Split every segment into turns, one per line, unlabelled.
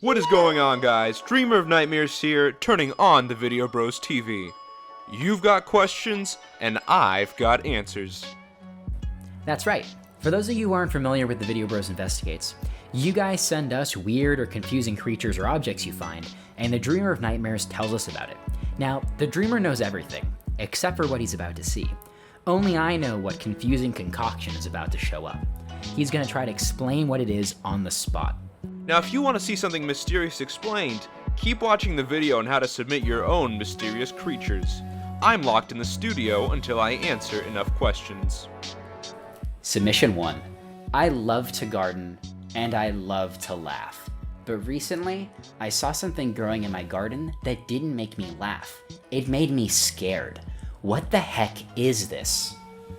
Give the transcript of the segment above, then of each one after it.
What is going on, guys? Dreamer of Nightmares here, turning on the Video Bros TV. You've got questions, and I've got answers.
That's right. For those of you who aren't familiar with the Video Bros Investigates, you guys send us weird or confusing creatures or objects you find, and the Dreamer of Nightmares tells us about it. Now, the Dreamer knows everything, except for what he's about to see. Only I know what confusing concoction is about to show up. He's gonna try to explain what it is on the spot.
Now, if you want to see something mysterious explained, keep watching the video on how to submit your own mysterious creatures. I'm locked in the studio until I answer enough questions.
Submission 1. I love to garden, and I love to laugh. But recently, I saw something growing in my garden that didn't make me laugh. It made me scared. What the heck is this?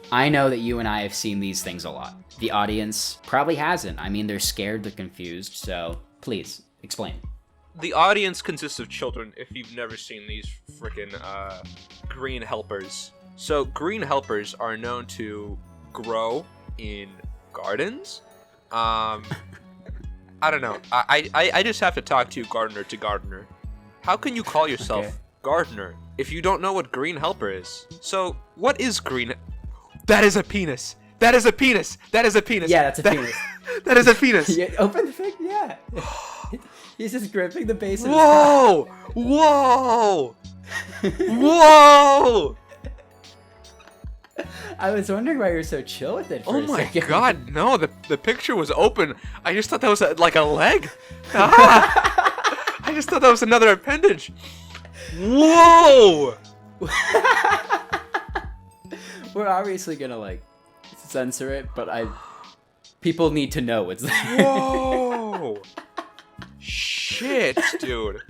I know that you and I have seen these things a lot. The audience probably hasn't. I mean, they're scared, they're confused, so please, explain.
The audience consists of children, if you've never seen these frickin' green helpers. So, green helpers are known to grow in gardens. I don't know. I just have to talk to gardener. How can you call yourself gardener if you don't know what green helper is? So, what is green? That is a penis. That is a penis. That is a penis.
Yeah, that's a penis.
That is a penis.
Yeah, open the thing. Yeah. He's just gripping the base of his
Whoa! Whoa! Whoa!
I was wondering why you were so chill with it for
Oh
a
my
second.
god, no, the picture was open. I just thought that was like a leg. Ah! I just thought that was another appendage. Whoa!
We're obviously gonna censor it, but people need to know it's there.
Whoa! Shit, dude.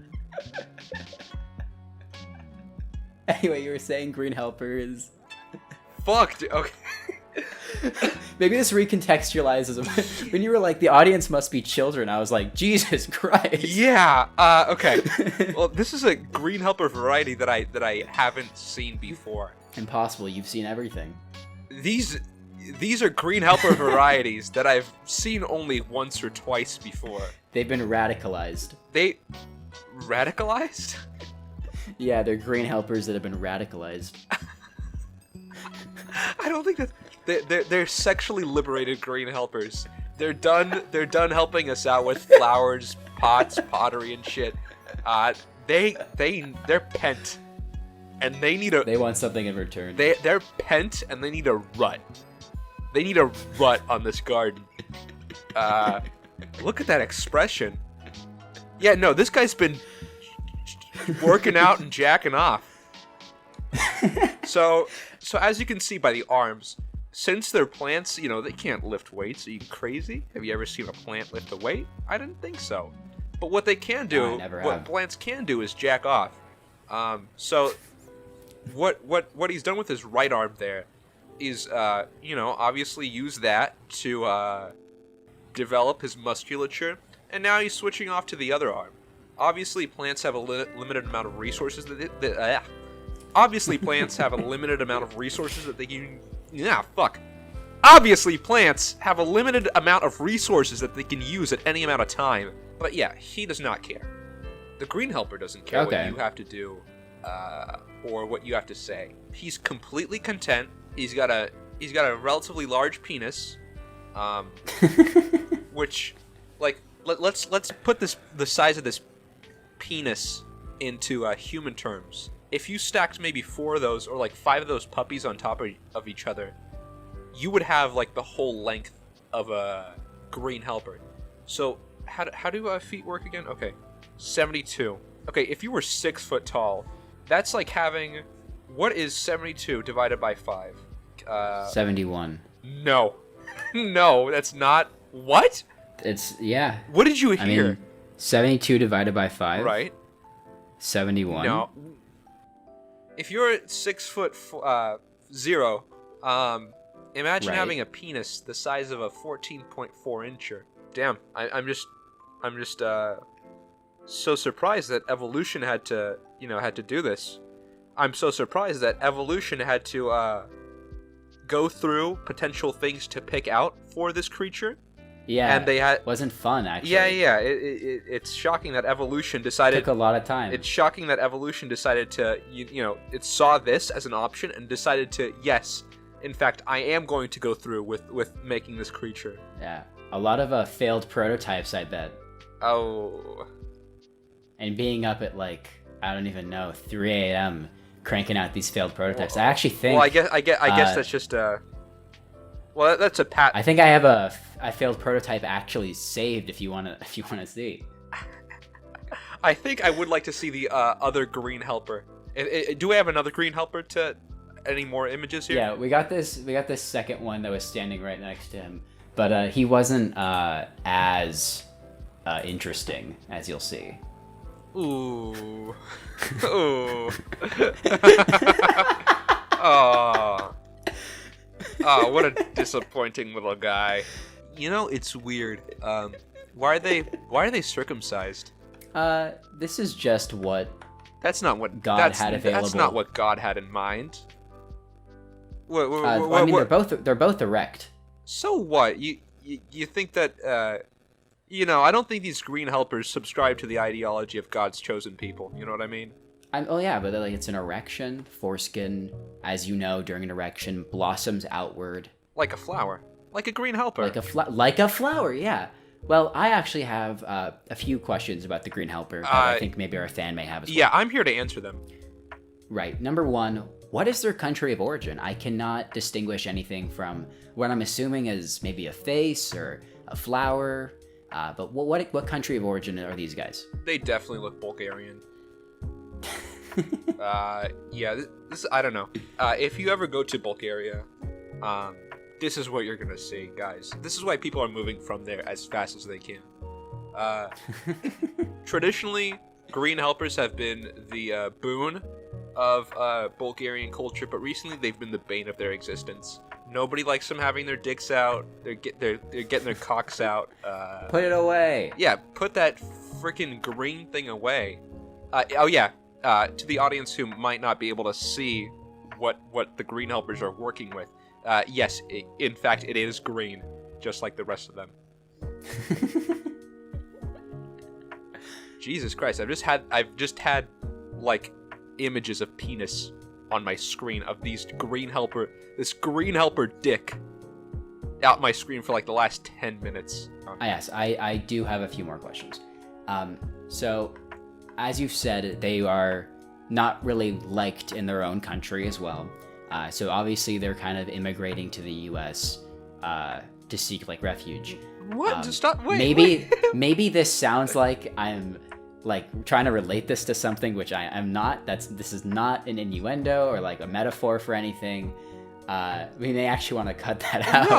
Anyway, you were saying green helper is...
Fuck, dude. Okay.
Maybe this recontextualizes when you were like, the audience must be children. I was like, Jesus Christ.
Yeah. Okay. Well, this is a green helper variety that I haven't seen before.
Impossible. You've seen everything.
These are green helper varieties that I've seen only once or twice before.
They've been radicalized.
They radicalized?
Yeah, they're green helpers that have been radicalized.
I don't think that they're sexually liberated green helpers. They're done helping us out with flowers, pots, pottery, and shit. They're pent, and they need a.
They want something in return.
They're pent, and they need a rut. They need a rut on this garden. Look at that expression. Yeah, no, this guy's been working out and jacking off. So as you can see by the arms, since they're plants, they can't lift weights. Are you crazy? Have you ever seen a plant lift a weight? I didn't think so. But what they can do, what plants can do, is jack off. So what he's done with his right arm there is, obviously use that to develop his musculature, and now he's switching off to the other arm. Obviously, plants have a limited amount of resources Obviously, plants have a limited amount of resources that they can... Obviously, plants have a limited amount of resources that they can use at any amount of time. But yeah, he does not care. The green helper doesn't care what you have to do, or what you have to say. He's completely content. He's got a relatively large penis, which, let's put the size of this penis into human terms. If you stacked maybe 4 of those, or 5 of those puppies on top of each other, you would have the whole length of a green helper. So how do feet work again? Okay, 72. Okay, if you were 6 foot tall, that's like having, what is 72 divided by 5?
71.
No, no, that's not. What?
Yeah.
What did you hear?
I mean, 72 divided by 5.
Right.
71.
No. If you're 6 foot 0, imagine having a penis the size of a 14.4 incher. Damn, I'm just so surprised that evolution had to do this. I'm so surprised that evolution had to go through potential things to pick out for this creature,
Yeah,
and they
wasn't fun actually.
Yeah. It's shocking that evolution decided.
It took a lot of time.
It's shocking that evolution decided to, it saw this as an option and decided to, yes, in fact, I am going to go through with making this creature.
Yeah, a lot of failed prototypes, I bet.
Oh.
And being up at like, I don't even know, 3 a.m. cranking out these failed prototypes.
Well,
I actually think.
Well, I guess that's just Well, that's a pat.
I think I have a failed prototype actually saved. If you wanna see.
I think I would like to see the other green helper. Do we have another green helper to? Any more images here?
Yeah, we got this second one that was standing right next to him, but he wasn't as interesting, as you'll see.
Ooh. Ooh. Oh. Oh, what a disappointing little guy. It's weird. Why are they circumcised?
This is just what
That's not what
God had available.
That's not what God had in mind.
I mean, they're both erect.
So what? You think that I don't think these green helpers subscribe to the ideology of God's chosen people. You know what I mean?
Oh yeah, but like it's an erection. Foreskin, as you know, during an erection blossoms outward.
Like a flower. Like a green helper.
Like a flower, yeah. Well, I actually have a few questions about the green helper that I think maybe our fan may have as well.
Yeah, I'm here to answer them.
Right. Number one, what is their country of origin? I cannot distinguish anything from what I'm assuming is maybe a face or a flower. But what country of origin are these guys?
They definitely look Bulgarian. Yeah, this I don't know. If you ever go to Bulgaria, this is what you're gonna see, guys. This is why people are moving from there as fast as they can. Traditionally, green helpers have been the boon of Bulgarian culture, but recently they've been the bane of their existence. Nobody likes them having their dicks out. They're getting their cocks out.
Put it away.
Yeah, put that freaking green thing away. To the audience who might not be able to see what the green helpers are working with, yes, in fact, it is green, just like the rest of them. Jesus Christ! I've just had like images of penis on my screen of this green helper dick out my screen for like the last 10 minutes.
Yes, I do have a few more questions. So, as you've said, they are not really liked in their own country as well. So obviously they're kind of immigrating to the U.S. To seek like refuge.
What? Stop! Wait.
Maybe this sounds like I'm like trying to relate this to something, which I'm not. This is not an innuendo or like a metaphor for anything. We may actually want to cut that out.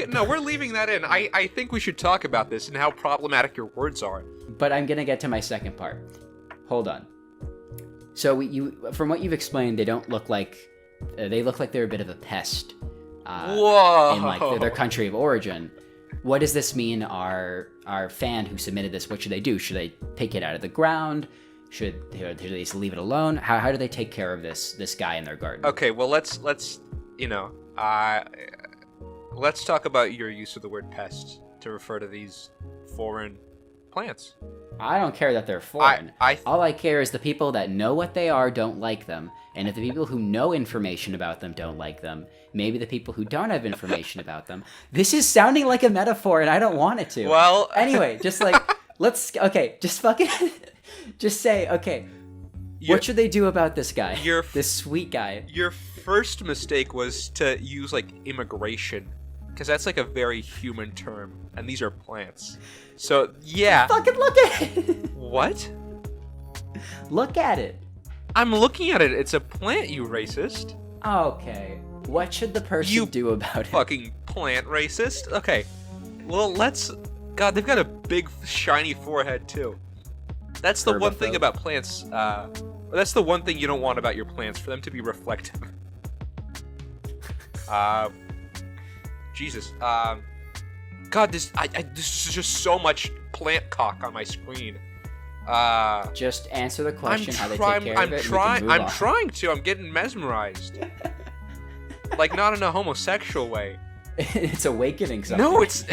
No, we're leaving that in. I think we should talk about this and how problematic your words are.
But I'm gonna get to my second part. Hold on. So from what you've explained, they don't look like they look like they're a bit of a pest.
Whoa!
In like their country of origin. What does this mean? Our fan who submitted this, what should they do? Should they pick it out of the ground? Should they just leave it alone? How do they take care of this guy in their garden?
Okay, well let's talk about your use of the word pest to refer to these foreign plants.
I don't care that they're foreign. All I care is the people that know what they are don't like them, and if the people who know information about them don't like them, maybe the people who don't have information about them. This is sounding like a metaphor, and I don't want it to.
Well,
anyway, just like just say okay. What should they do about this guy? This sweet guy.
Your first mistake was to use like immigration, because that's like a very human term, and these are plants. So yeah.
Fucking look at it.
What?
Look at it.
I'm looking at it. It's a plant, you racist.
Okay. What should the person do about it?
Fucking plant racist. Okay. Well, God, they've got a big shiny forehead too. That's the one thing about plants. That's the one thing you don't want about your plants, for them to be reflective. Jesus. God, this is just so much plant cock on my screen.
Just answer the question. How they take care of it.
I'm trying to. I'm getting mesmerized. Like, not in a homosexual way.
It's awakening something.
No, it's.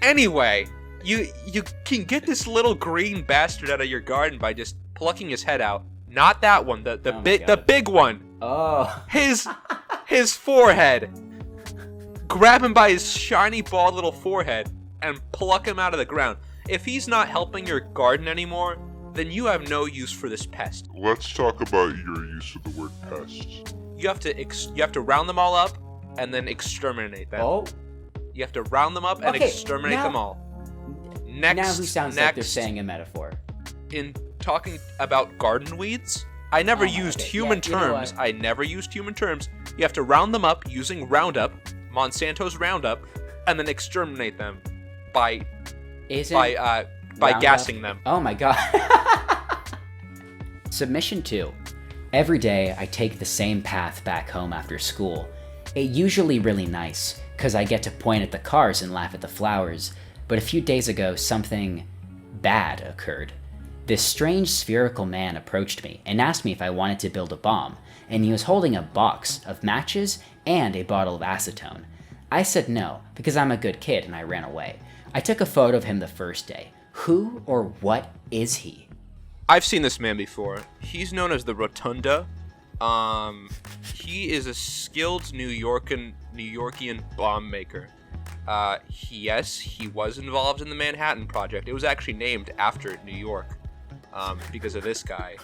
Anyway, you can get this little green bastard out of your garden by just plucking his head out. Not that one, the big one.
Oh.
His forehead. Grab him by his shiny bald little forehead and pluck him out of the ground. If he's not helping your garden anymore, then you have no use for this pest.
Let's talk about your use of the word pest.
You have to round them all up and then exterminate them.
Oh.
You have to round them up and exterminate them all. Next,
now who sounds like they're saying a metaphor?
In talking about garden weeds, I never used human terms. I never used human terms. You have to round them up using Roundup, Monsanto's Roundup, and then exterminate them by gassing them.
Oh my god. Submission 2. Every day I take the same path back home after school. It's usually really nice, because I get to point at the cars and laugh at the flowers, but a few days ago something bad occurred. This strange spherical man approached me and asked me if I wanted to build a bomb, and he was holding a box of matches and a bottle of acetone. I said no, because I'm a good kid, and I ran away. I took a photo of him the first day. Who or what is he?
I've seen this man before. He's known as the Rotunda. He is a skilled New Yorkian bomb maker. Yes, he was involved in the Manhattan Project. It was actually named after New York, because of this guy.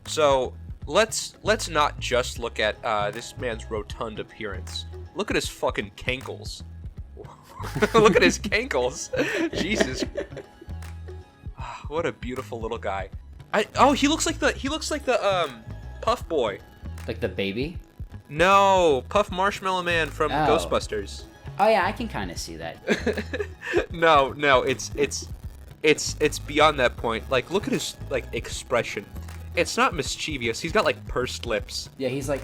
So let's not just look at this man's rotund appearance. Look at his fucking cankles. Look at his cankles. Jesus. What a beautiful little guy. He looks like the Puff Boy.
Like the baby?
No, Puff Marshmallow Man from Ghostbusters.
Oh yeah, I can kind of see that.
No, it's beyond that point. Like, look at his expression. It's not mischievous. He's got pursed lips.
Yeah, he's like,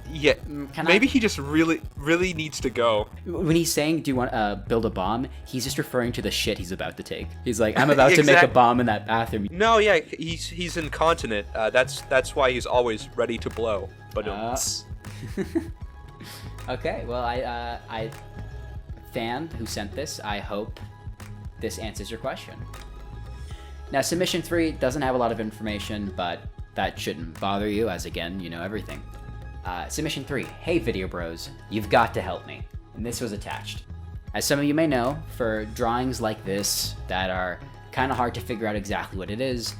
Yeah, maybe he just really needs to go.
When he's saying, do you want to build a bomb, he's just referring to the shit he's about to take. He's like, I'm about to make a bomb in that bathroom.
No, yeah, he's incontinent. That's why he's always ready to blow. But
Okay, well, I fan who sent this, I hope this answers your question. Now, submission 3 doesn't have a lot of information, but that shouldn't bother you, as again, you know everything. Submission 3, hey video bros, you've got to help me. And this was attached. As some of you may know, for drawings like this that are kind of hard to figure out exactly what it is,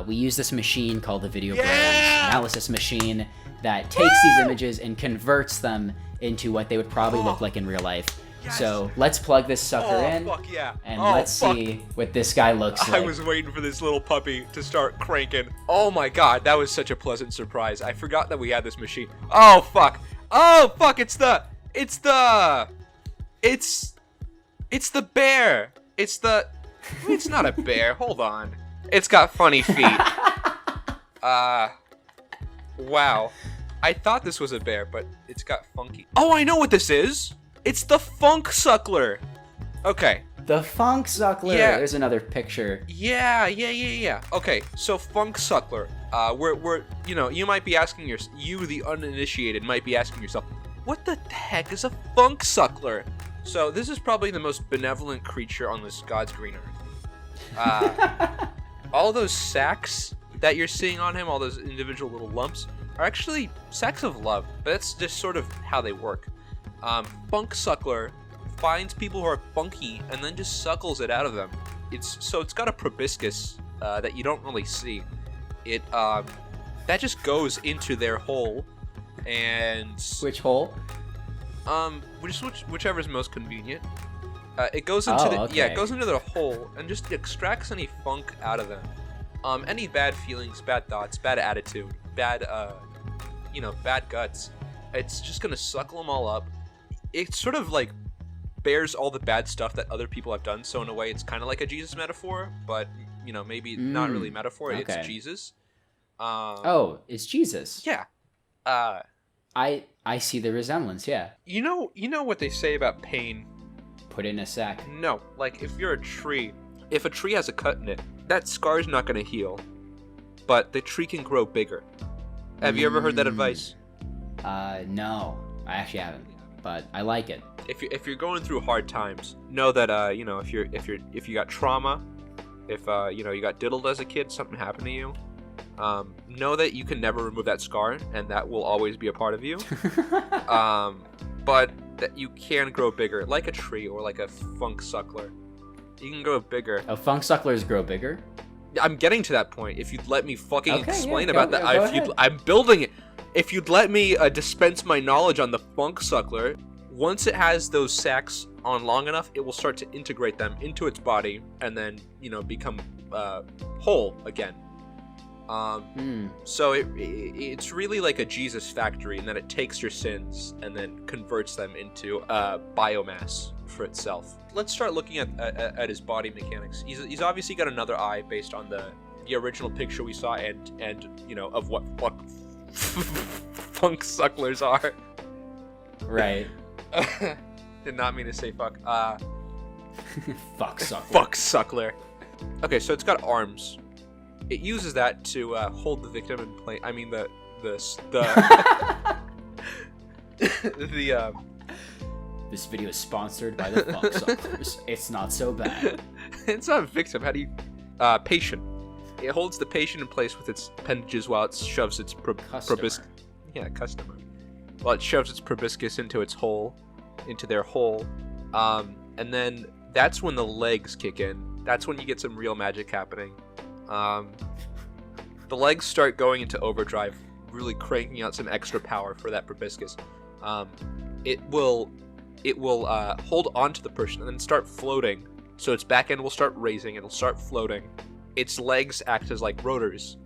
we use this machine called the Video Bros analysis machine that takes these images and converts them into what they would probably look like in real life. Yes. So let's plug this sucker in,
fuck yeah.
And let's see what this guy looks like.
I was waiting for this little puppy to start cranking. Oh my god, that was such a pleasant surprise. I forgot that we had this machine. Oh fuck, it's the bear. It's not a bear, hold on. It's got funny feet. Wow. I thought this was a bear, but it's got funky. Oh, I know what this is. It's the funk suckler. Okay.
The funk suckler. Yeah. There's another picture.
Yeah. Okay, so funk suckler. We're you might be asking you the uninitiated might be asking yourself, what the heck is a funk suckler? So this is probably the most benevolent creature on this God's green earth. All those sacs that you're seeing on him, all those individual little lumps, are actually sacs of love. But that's just sort of how they work. Funk suckler finds people who are funky and then just suckles it out of them. It's got a proboscis that you don't really see. It that just goes into their hole, and
which hole?
Whichever is most convenient. It goes into it goes into their hole and just extracts any funk out of them. Any bad feelings, bad thoughts, bad attitude, bad bad guts. It's just gonna suckle them all up. It sort of bears all the bad stuff that other people have done. So in a way, it's kind of like a Jesus metaphor, but maybe not really metaphor. Okay. It's Jesus.
It's Jesus.
Yeah.
I see the resemblance. Yeah.
You know what they say about pain?
Put it in a sack.
No, if you're a tree, if a tree has a cut in it, that scar's not gonna heal, but the tree can grow bigger. Have you ever heard that advice?
No, I actually haven't. but I like it.
If you're going through hard times, know that you know, if you got trauma, if you know, you got diddled as a kid, something happened to you, know that you can never remove that scar, and that will always be a part of you. But that you can grow bigger, like a tree or like a funk suckler. You can grow bigger.
Oh, funk sucklers grow bigger?
I'm getting to that point. If you'd let me fucking explain
go
about that,
ahead.
I'm building it. If you'd let me dispense my knowledge on the funk suckler, once it has those sacs on long enough, it will start to integrate them into its body and then, you know, become whole again. So it's really like a Jesus factory in that it takes your sins and then converts them into biomass for itself. Let's start looking at his body mechanics. He's obviously got another eye based on the original picture we saw and you know, of what funk sucklers are.
Right.
Did not mean to say fuck.
Fuck suckler.
Fuck suckler. Okay, so it's got arms. It uses that to hold the victim in place. I mean the
This video is sponsored by the fuck sucklers. It's not so bad.
It's not a victim. How do you patient? It holds the patient in place with its appendages while it shoves its proboscis. Yeah, customer. While it shoves its proboscis into their hole, and then that's when the legs kick in. That's when you get some real magic happening. The legs start going into overdrive, really cranking out some extra power for that proboscis. It will hold onto the person and then start floating. So its back end will start raising. It'll start floating. Its legs act as like rotors,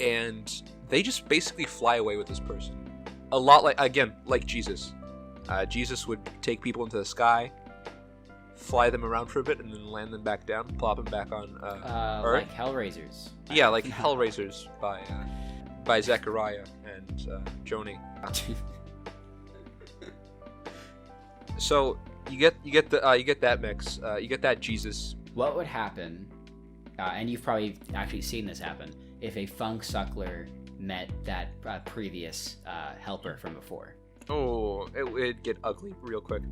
and they just basically fly away with this person. A lot like Jesus. Jesus would take people into the sky, fly them around for a bit, and then land them back down, plop them back on Earth.
Like Hellraisers.
Yeah, like Hellraisers by Zechariah and Joni. So you get that mix. You get that Jesus.
What would happen? And you've probably actually seen this happen if a funk suckler met that previous helper from before.
Oh, it'd get ugly real quick.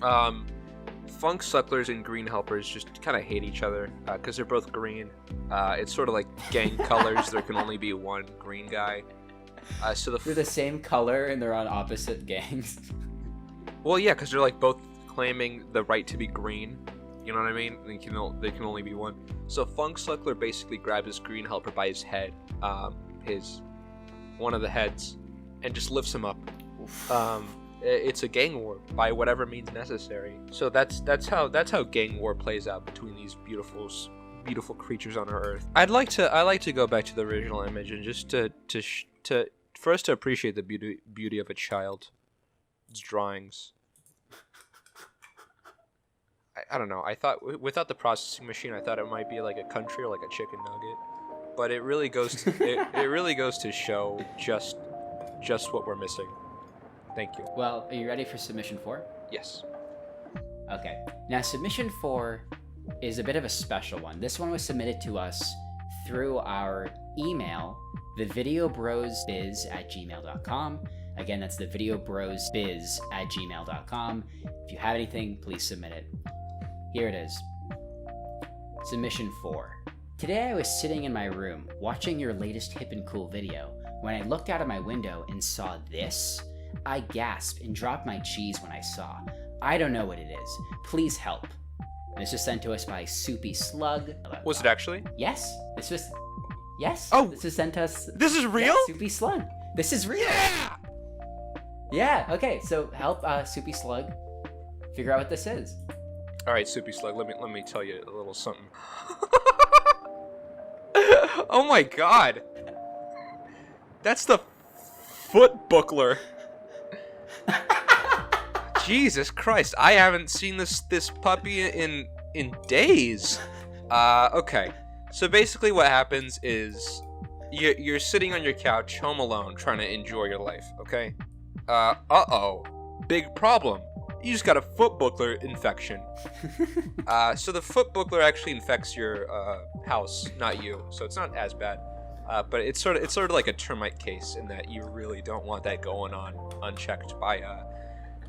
Funk sucklers and green helpers just kind of hate each other because they're both green. It's sort of like gang colors. There can only be one green guy. So
they're the same color and they're on opposite gangs.
Well, yeah, because they're like both claiming the right to be green. You know what I mean? They can only be one. So funk suckler basically grabs his green helper by his head, one of the heads, and just lifts him up. It's a gang war by whatever means necessary. So that's how gang war plays out between these beautiful creatures on our Earth. I like to go back to the original image and just for us to appreciate the beauty of a child's drawings. I don't know. I thought without the processing machine, I thought it might be like a country or like a chicken nugget, but it really goes to it really goes to show just what we're missing. Thank you.
Well, are you ready for submission 4?
Yes.
Okay. Now, submission 4 is a bit of a special one. This one was submitted to us through our email, thevideobrosbiz@gmail.com. Again, that's thevideobrosbiz@gmail.com. If you have anything, please submit it. Here it is. Submission 4. Today I was sitting in my room watching your latest hip and cool video. When I looked out of my window and saw this, I gasped and dropped my cheese when I saw. I don't know what it is. Please help. And this was sent to us by Soupy Slug.
Was it actually?
Yes. This was... Yes.
Oh.
This was sent to us...
This is real?
Yeah, Soupy Slug. This is real.
Yeah!
Yeah, okay. So help Soupy Slug figure out what this is.
All right, Soupy Slug, let me tell you a little something. Oh my god. That's the foot buckler. Jesus Christ, I haven't seen this puppy in days. Okay. So basically what happens is you're sitting on your couch, home alone, trying to enjoy your life, okay? Uh-oh. Big problem. You just got a foot buckler infection. So the foot buckler actually infects your house, not you. So it's not as bad. But it's sort of like a termite case in that you really don't want that going on unchecked by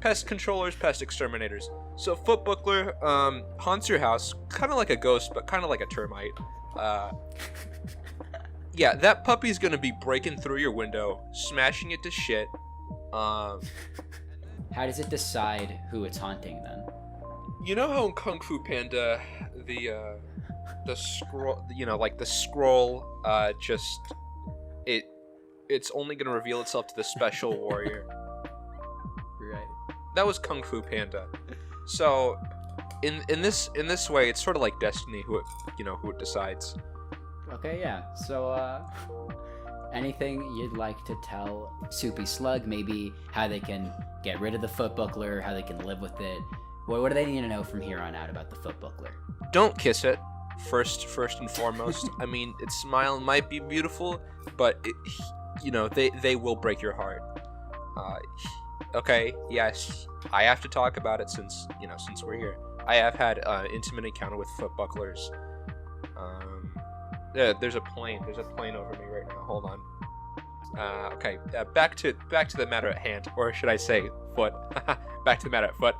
Pest controllers, pest exterminators. So foot buckler haunts your house, kind of like a ghost, but kind of like a termite. Yeah, that puppy's gonna be breaking through your window, smashing it to shit.
How does it decide who it's haunting then?
You know how in Kung Fu Panda, the scroll, like the scroll, it's only gonna reveal itself to the special warrior.
Right.
That was Kung Fu Panda. So, in this way, it's sort of like Destiny, who it decides.
Okay, yeah. So, anything you'd like to tell Soupy Slug? Maybe how they can get rid of the foot buckler, how they can live with it. What do they need to know from here on out about the foot buckler?
Don't kiss it. First and foremost. I mean, its smile might be beautiful, but they will break your heart. Okay, yes, I have to talk about it since we're here. I have had intimate encounter with foot bucklers. There's a plane over me right now. Hold on. Okay, back to the matter at hand, or should I say, foot? Back to the matter at foot.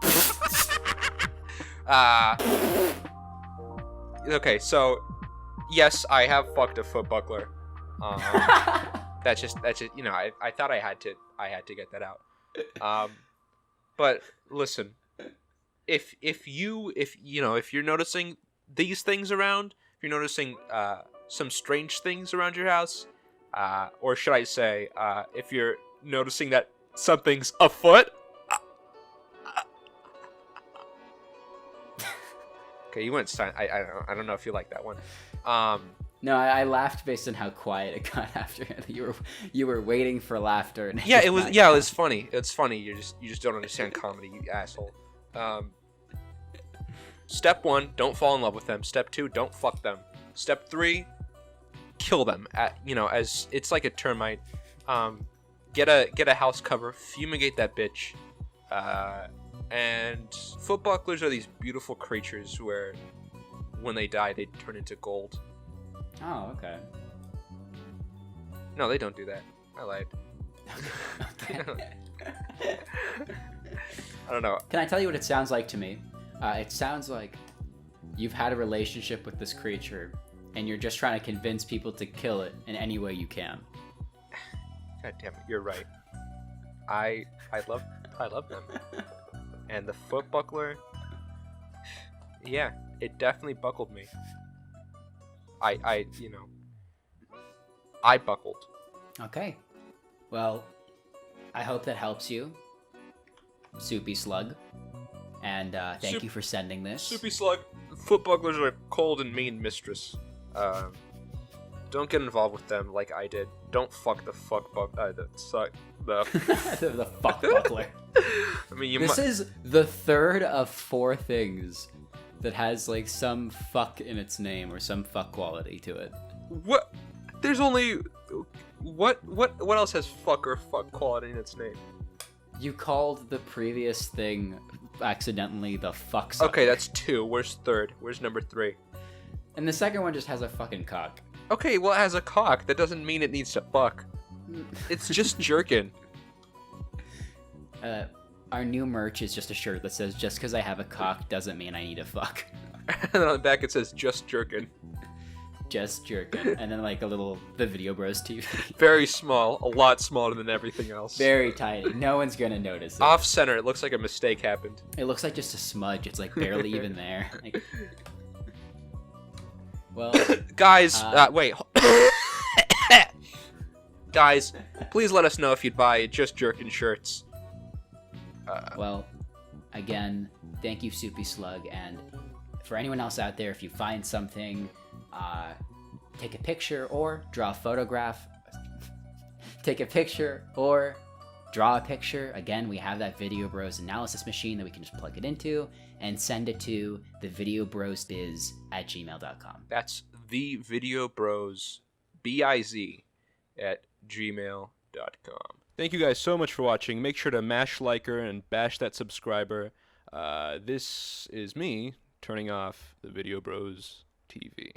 Okay, so yes, I have fucked a foot buckler. That's just I thought I had to get that out. But listen, if you're noticing these things around, if you're noticing some strange things around your house, or should I say, if you're noticing that something's afoot. Okay, you went silent. I don't know if you like that one.
No, I laughed based on how quiet it got after you were waiting for laughter. And
it was funny. It's funny. You just don't understand comedy, you asshole. Step 1, don't fall in love with them. Step 2, don't fuck them. Step 3, kill them. As it's like a termite. Get a house cover, fumigate that bitch. And foot bucklers are these beautiful creatures where, when they die, they turn into gold.
Oh, okay.
No, they don't do that. I lied.
Okay.
I don't know.
Can I tell you what it sounds like to me? It sounds like you've had a relationship with this creature, and you're just trying to convince people to kill it in any way you can.
God damn it, you're right. I love them. And the foot buckler, yeah, it definitely buckled me. I buckled.
Okay. Well, I hope that helps you, Soupy Slug. And thank you for sending this.
Soupy Slug, foot bucklers are a cold and mean mistress. Don't get involved with them like I did. Don't fuck the fuck the
fuck buckler.
I mean,
this is the third of 4 things that has like some fuck in its name or some fuck quality to it.
What? There's only what else has fuck or fuck quality in its name?
You called the previous thing accidentally the fuck sucker.
Okay, that's 2. Where's third? Where's number 3?
And the second one just has a fucking cock.
Okay, well, it has a cock. That doesn't mean it needs to fuck. It's just jerkin.
Our new merch is just a shirt that says, "Just because I have a cock doesn't mean I need to fuck."
And then on the back it says, "Just jerkin."
Just jerkin. And then like the Video Bros TV.
Very small. A lot smaller than everything else.
Very tiny. No one's gonna notice it.
Off center. It looks like a mistake happened.
It looks like just a smudge. It's like barely even there. Like... Well,
guys, wait. Guys, please let us know if you'd buy Just Jerkin shirts.
Well, again, thank you, Soupy Slug, and for anyone else out there, if you find something, take a picture or draw a photograph. Take a picture or draw a picture. Again, we have that Video Bros analysis machine that we can just plug it into and send it to thevideobrosbiz@gmail.com.
That's thevideobrosbiz@gmail.com. Thank you guys so much for watching. Make sure to mash liker and bash that subscriber. This is me turning off the Video Bros TV.